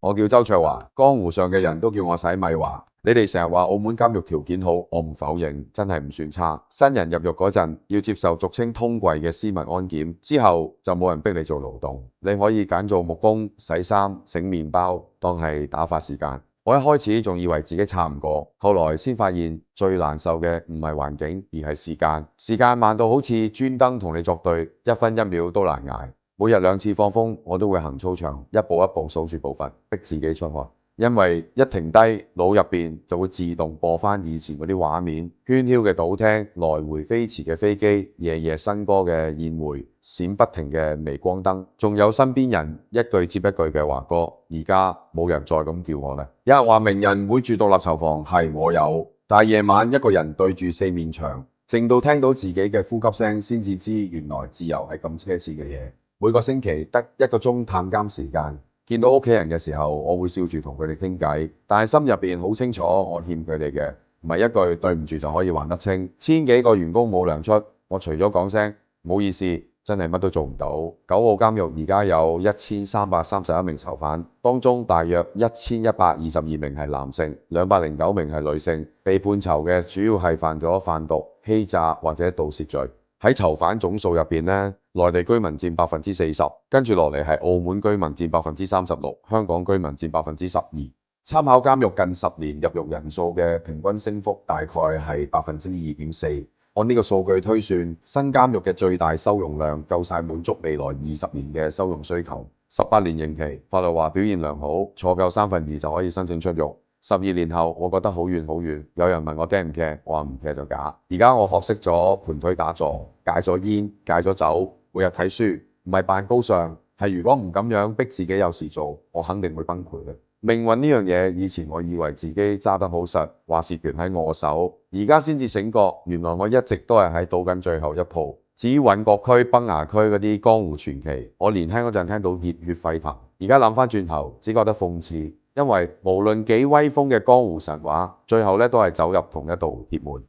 我叫周卓華，江湖上嘅人都叫我洗米華。你哋成日話澳門監獄條件好，我唔否認，真係唔算差。新人入獄嗰陣要接受俗稱通櫃嘅私密安檢，之後就冇人逼你做勞動，你可以揀做木工、洗衫、整麵包，當係打發時間。我一開始仲以為自己撐唔過，後來先發現最難受嘅唔係環境，而係時間。時間慢到好似專登同你作對，一分一秒都難捱。每日2次放風，我都會行操場，一步一步數住步伐，逼自己出汗。因為一停低，腦入邊就會自動播返以前嗰啲畫面，喧囂嘅賭廳，來回飛馳嘅飛機，夜夜笙歌嘅宴會，閃不停嘅微光燈，仲有身邊人一句接一句嘅話歌。而家冇人再咁叫我啦。有人話名人會住獨立囚房，係我有，但係夜晚一個人對住4面牆，靜到聽到自己嘅呼吸聲，先至知原來自由係咁奢侈嘅嘢。每個星期得1個鐘探監時間，見到屋企人嘅時候，我會笑住同佢哋傾偈，但係心入邊好清楚，我欠佢哋嘅，唔係一句對唔住就可以還得清。1000幾個員工冇糧出，我除咗講聲唔好意思，真係乜都做唔到。9號監獄而家有1331名囚犯，當中大約1122名係男性，209名係女性。被判囚嘅主要係犯咗販毒、欺詐或者盜竊罪。喺囚犯總數入邊呢，內地居民佔40%，跟住落嚟係澳門居民佔36%，香港居民佔12%。參考監獄近10年入獄人數嘅平均升幅大概係2.4%。按呢個數據推算，新監獄嘅最大收容量夠晒滿足未來20年嘅收容需求。18年刑期，法律話表現良好，坐夠2/3就可以申請出獄。12年後，我覺得好遠好遠。有人問我驚唔驚，我話唔驚就假。而家我學識咗盤腿打坐，戒咗煙，戒咗酒，每日睇書，唔係扮高尚，係如果唔咁樣逼自己有事做，我肯定會崩潰嘅。命運呢樣嘢，以前我以為自己揸得好實，話事權喺我手，而家先至醒覺，原來我一直都係喺賭緊最後一鋪。至於韻國區、崩牙區嗰啲江湖傳奇，我年輕嗰陣聽到熱血沸騰，而家諗翻轉頭，只覺得諷刺，因為無論幾威風嘅江湖神話，最後都係走入同一道鐵門。